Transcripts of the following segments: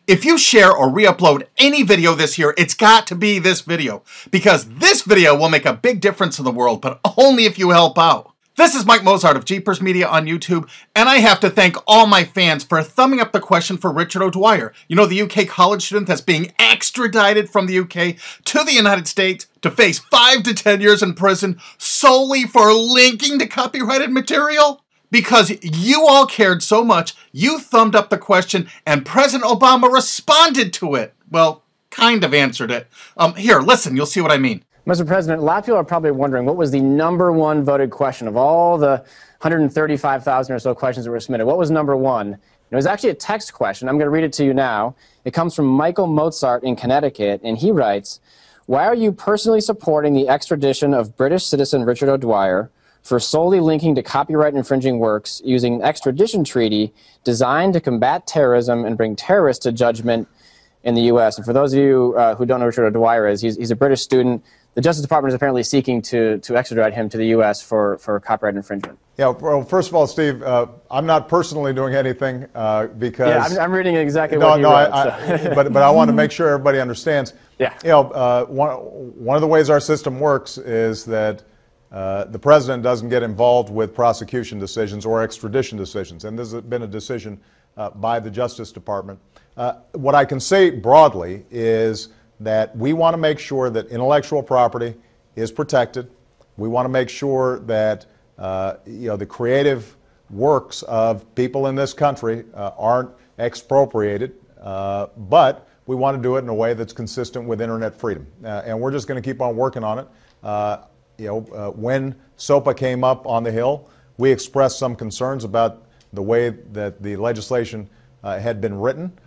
If you share or re-upload any video this year, it's got to be this video, because this video will make a big difference in the world, but only if you help out. This is Mike Mozart of Jeepers Media on YouTube, and I have to thank all my fans for thumbing up the question for Richard O'Dwyer. You know, the UK college student that's being extradited from the UK to the United States to face 5 to 10 years in prison solely for linking to copyrighted material? Because you all cared so much, you thumbed up the question and President Obama responded to it. Well, kind of answered it. Here, listen, you'll see what I mean. Mr. President, a lot of people are probably wondering what was the #1 voted question of all the 135,000 or so questions that were submitted. What was #1? It was actually a text question. I'm going to read it to you now. It comes from Michael Mozart in Connecticut, and he writes, "Why are you personally supporting the extradition of British citizen Richard O'Dwyer for solely linking to copyright infringing works using an extradition treaty designed to combat terrorism and bring terrorists to judgment in the U.S.? And for those of you who don't know who Richard O'Dwyer is, he's a British student. The Justice Department is apparently seeking to extradite him to the U.S. for copyright infringement. Yeah, well, first of all, Steve, I'm not personally doing anything because... Yeah, I'm reading exactly what you wrote. But I want to make sure everybody understands. Yeah. You know, one of the ways our system works is that the president doesn't get involved with prosecution decisions or extradition decisions, and this has been a decision by the Justice Department. What I can say broadly is that we want to make sure that intellectual property is protected. We want to make sure that you know, the creative works of people in this country aren't expropriated, but we want to do it in a way that's consistent with internet freedom, and we're just going to keep on working on it. You know, when SOPA came up on the Hill, we expressed some concerns about the way that the legislation had been written.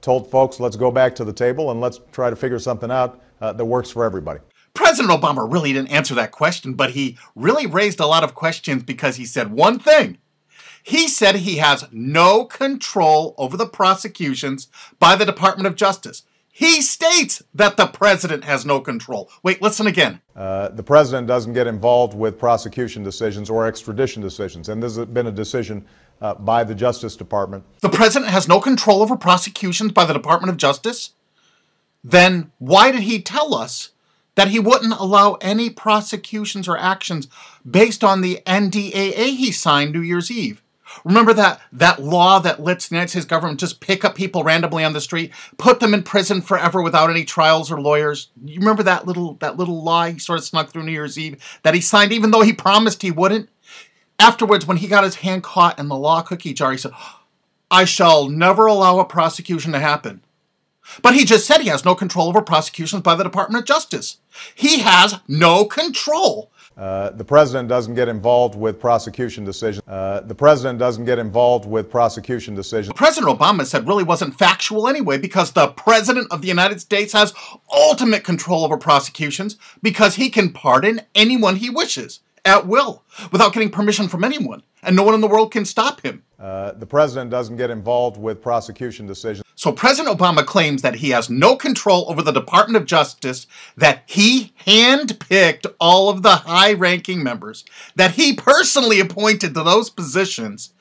Told folks, let's go back to the table and let's try to figure something out that works for everybody. President Obama really didn't answer that question, but he really raised a lot of questions because he said one thing. He said he has no control over the prosecutions by the Department of Justice. He states that the president has no control. Wait, listen again. The president doesn't get involved with prosecution decisions or extradition decisions, and this has been a decision by the Justice Department. The president has no control over prosecutions by the Department of Justice? Then why did he tell us that he wouldn't allow any prosecutions or actions based on the MPAA he signed New Year's Eve? Remember that law that lets the United States government just pick up people randomly on the street, put them in prison forever without any trials or lawyers? You remember that little law he sort of snuck through New Year's Eve that he signed even though he promised he wouldn't? Afterwards, when he got his hand caught in the law cookie jar, he said, "I shall never allow a prosecution to happen." But he just said he has no control over prosecutions by the Department of Justice. He has no control. The president doesn't get involved with prosecution decisions. The president doesn't get involved with prosecution decisions. President Obama said really wasn't factual anyway, because the president of the United States has ultimate control over prosecutions because he can pardon anyone he wishes at will without getting permission from anyone, and no one in the world can stop him. The president doesn't get involved with prosecution decisions. So President Obama claims that he has no control over the Department of Justice, that he handpicked all of the high-ranking members, that he personally appointed to those positions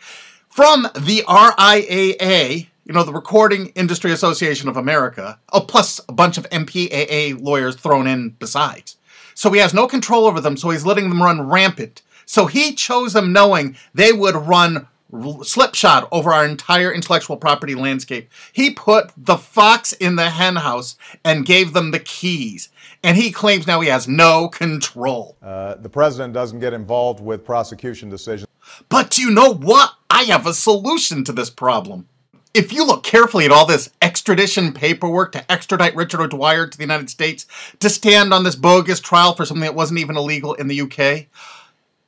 from the RIAA, you know, the Recording Industry Association of America, plus a bunch of MPAA lawyers thrown in besides. So he has no control over them, so he's letting them run rampant. So he chose them knowing they would run slipshod over our entire intellectual property landscape. He put the fox in the hen house and gave them the keys. And he claims now he has no control. The president doesn't get involved with prosecution decisions. But you know what? I have a solution to this problem. If you look carefully at all this extradition paperwork to extradite Richard O'Dwyer to the United States to stand on this bogus trial for something that wasn't even illegal in the UK,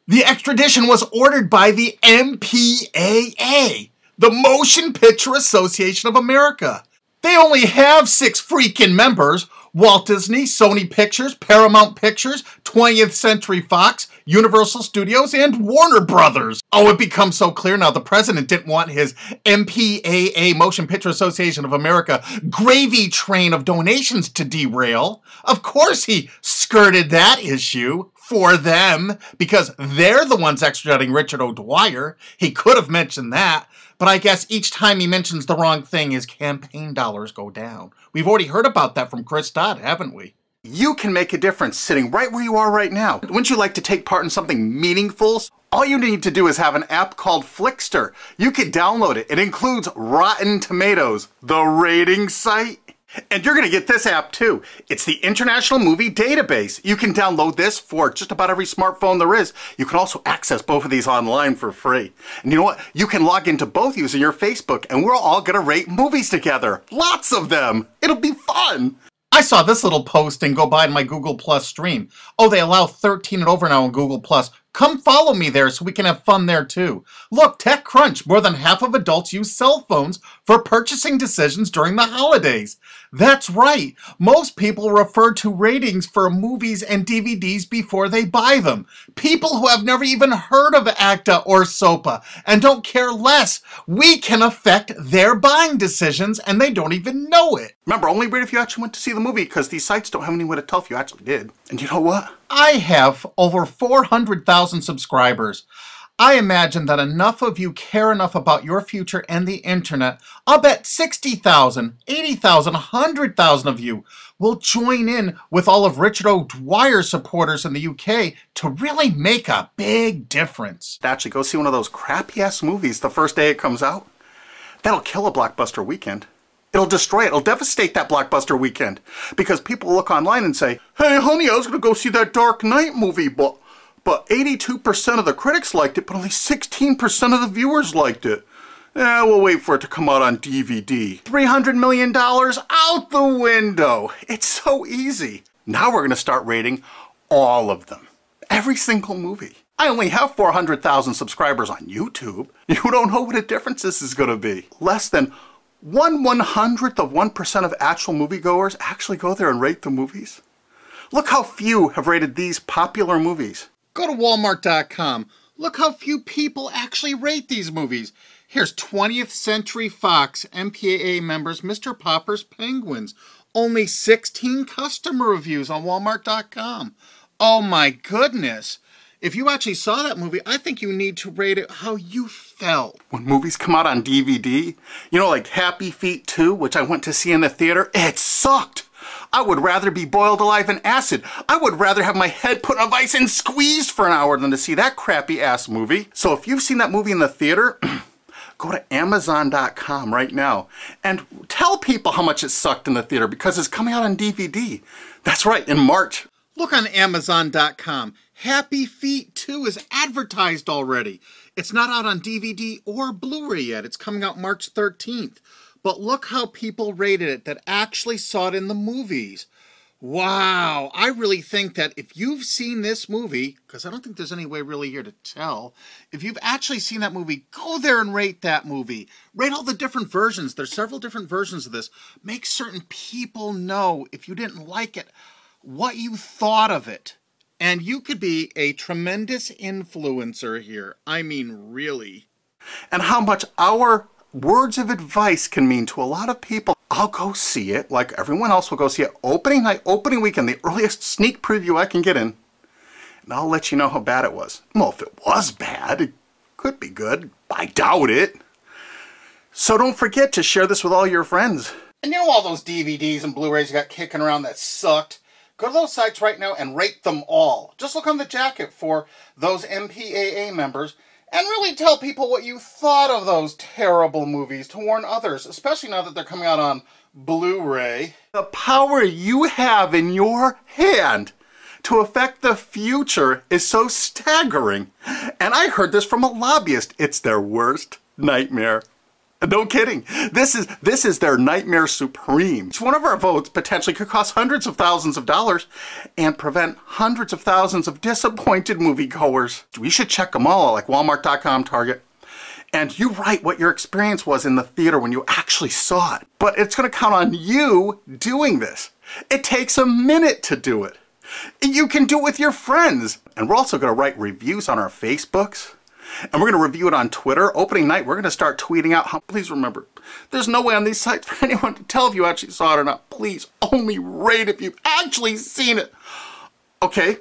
the extradition was ordered by the MPAA, the Motion Picture Association of America. They only have 6 freaking members: Walt Disney, Sony Pictures, Paramount Pictures, 20th Century Fox, Universal Studios, and Warner Brothers. Oh, it becomes so clear now the president didn't want his MPAA, Motion Picture Association of America, gravy train of donations to derail. Of course he skirted that issue for them, because they're the ones extraditing Richard O'Dwyer. He could have mentioned that, But I guess each time he mentions the wrong thing, his campaign dollars go down. We've already heard about that from Chris Dodd, haven't we? You can make a difference sitting right where you are right now. Wouldn't you like to take part in something meaningful? All you need to do is have an app called Flickster. You can download it. It includes Rotten Tomatoes, the rating site. And you're going to get this app too. It's the International Movie Database. You can download this for just about every smartphone there is. You can also access both of these online for free. And you know what? You can log into both using your Facebook, and we're all going to rate movies together. Lots of them. It'll be fun. I saw this little post and go by in my Google Plus stream. Oh, they allow 13 and over now on Google Plus. Come follow me there so we can have fun there too. Look, TechCrunch, more than half of adults use cell phones for purchasing decisions during the holidays. That's right. Most people refer to ratings for movies and DVDs before they buy them. People who have never even heard of ACTA or SOPA and don't care less. We can affect their buying decisions and they don't even know it. Remember, only rate if you actually went to see the movie because these sites don't have any way to tell if you actually did. And you know what? I have over 400,000 subscribers. I imagine that enough of you care enough about your future and the internet. I'll bet 60,000, 80,000, 100,000 of you will join in with all of Richard O'Dwyer's supporters in the UK to really make a big difference. Actually, go see one of those crappy-ass movies the first day it comes out. That'll kill a blockbuster weekend. It'll destroy it. It'll devastate that blockbuster weekend. Because people will look online and say, hey, honey, I was going to go see that Dark Knight movie, but 82% of the critics liked it, but only 16% of the viewers liked it. We'll wait for it to come out on DVD. $300 million out the window. It's so easy. Now we're going to start rating all of them. Every single movie. I only have 400,000 subscribers on YouTube. You don't know what a difference this is going to be. Less than 1/100th of 1% of actual moviegoers actually go there and rate the movies. Look how few have rated these popular movies. Go to Walmart.com. Look how few people actually rate these movies. Here's 20th Century Fox MPAA members Mr. Popper's Penguins. Only 16 customer reviews on Walmart.com. Oh my goodness. If you actually saw that movie, I think you need to rate it how you felt. When movies come out on DVD, you know, like Happy Feet 2, which I went to see in the theater, it sucked. I would rather be boiled alive in acid. I would rather have my head put on ice and squeezed for an hour than to see that crappy-ass movie. So if you've seen that movie in the theater, go to Amazon.com right now and tell people how much it sucked in the theater because it's coming out on DVD. That's right, in March. Look on Amazon.com. Happy Feet 2 is advertised already. It's not out on DVD or Blu-ray yet. It's coming out March 13th. But look how people rated it that actually saw it in the movies. Wow. I really think that if you've seen this movie, because I don't think there's any way really here to tell, if you've actually seen that movie, go there and rate that movie. Rate all the different versions. There's several different versions of this. Make certain people know, if you didn't like it, what you thought of it. And you could be a tremendous influencer here. I mean, really. And how much our words of advice can mean to a lot of people. I'll go see it, like everyone else will go see it. Opening night, opening weekend, the earliest sneak preview I can get in. And I'll let you know how bad it was. Well, if it was bad, it could be good. I doubt it. So don't forget to share this with all your friends. And you know all those DVDs and Blu-rays you got kicking around that sucked? Go to those sites right now and rate them all. Just look on the jacket for those MPAA members and really tell people what you thought of those terrible movies to warn others, especially now that they're coming out on Blu-ray. The power you have in your hand to affect the future is so staggering. And I heard this from a lobbyist. It's their worst nightmare. No kidding. This is their nightmare supreme. Each one of our votes potentially could cost hundreds of thousands of dollars and prevent hundreds of thousands of disappointed moviegoers. We should check them all, like Walmart.com, Target. And you write what your experience was in the theater when you actually saw it. But it's going to count on you doing this. It takes a minute to do it. You can do it with your friends. And we're also going to write reviews on our Facebooks. And we're going to review it on Twitter. Opening night, we're going to start tweeting out how, please remember, there's no way on these sites for anyone to tell if you actually saw it or not. Please only rate if you've actually seen it. Okay,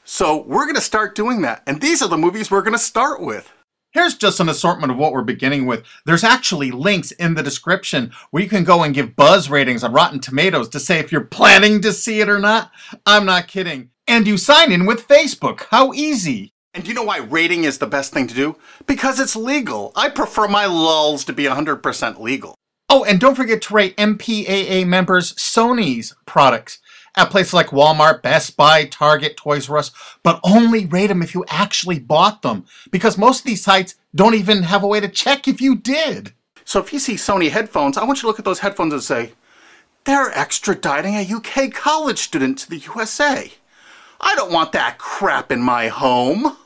so we're going to start doing that. And these are the movies we're going to start with. Here's just an assortment of what we're beginning with. There's actually links in the description where you can go and give buzz ratings on Rotten Tomatoes to say if you're planning to see it or not. I'm not kidding. And you sign in with Facebook. How easy. And do you know why rating is the best thing to do? Because it's legal. I prefer my lulls to be 100% legal. Oh, and don't forget to rate MPAA members Sony's products at places like Walmart, Best Buy, Target, Toys R Us, but only rate them if you actually bought them, because most of these sites don't even have a way to check if you did. So if you see Sony headphones, I want you to look at those headphones and say, they're extraditing a UK college student to the USA. I don't want that crap in my home.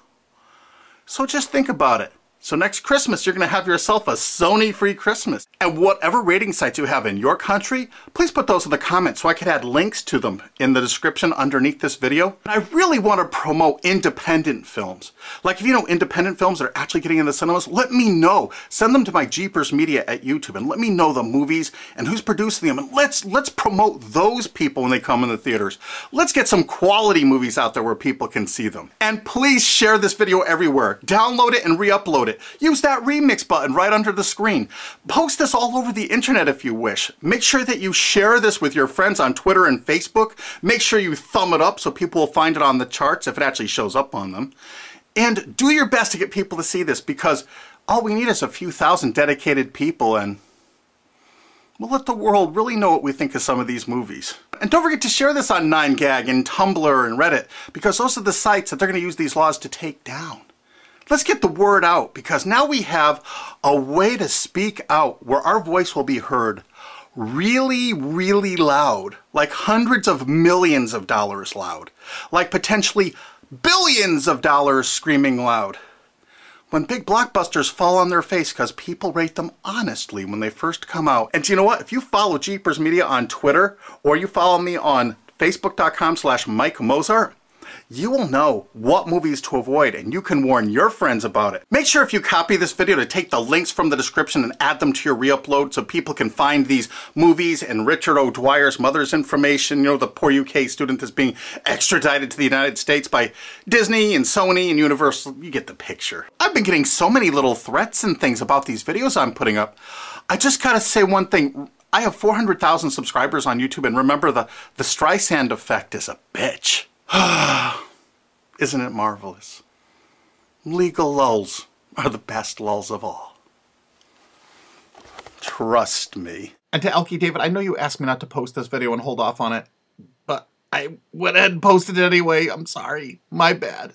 So just think about it. So next Christmas, you're going to have yourself a Sony-free Christmas. And whatever rating sites you have in your country, please put those in the comments so I can add links to them in the description underneath this video. And I really want to promote independent films. Like if you know independent films that are actually getting in the cinemas, let me know. Send them to my Jeepers Media at YouTube and let me know the movies and who's producing them. And let's promote those people when they come in the theaters. Let's get some quality movies out there where people can see them. And please share this video everywhere. Download it and re-upload it. Use that remix button right under the screen. Post this all over the internet if you wish. Make sure that you share this with your friends on Twitter and Facebook. Make sure you thumb it up so people will find it on the charts if it actually shows up on them. And do your best to get people to see this, because all we need is a few thousand dedicated people, and we'll let the world really know what we think of some of these movies. And don't forget to share this on 9gag and Tumblr and Reddit, because those are the sites that they're going to use these laws to take down. Let's get the word out, because now we have a way to speak out where our voice will be heard really, really loud, like hundreds of millions of dollars loud, like potentially billions of dollars screaming loud. When big blockbusters fall on their face because people rate them honestly when they first come out. And you know what? If you follow Jeepers Media on Twitter, or you follow me on Facebook.com/Mike Mozart, you will know what movies to avoid, and you can warn your friends about it. Make sure if you copy this video to take the links from the description and add them to your re-upload so people can find these movies and Richard O'Dwyer's mother's information, you know, the poor UK student that's being extradited to the United States by Disney and Sony and Universal. You get the picture. I've been getting so many little threats and things about these videos I'm putting up. I just gotta say one thing. I have 400,000 subscribers on YouTube, and remember, the Streisand effect is a bitch. Isn't it marvelous? Legal lulls are the best lulls of all. Trust me. And to Elkie David, I know you asked me not to post this video and hold off on it, but I went ahead and posted it anyway. I'm sorry. My bad.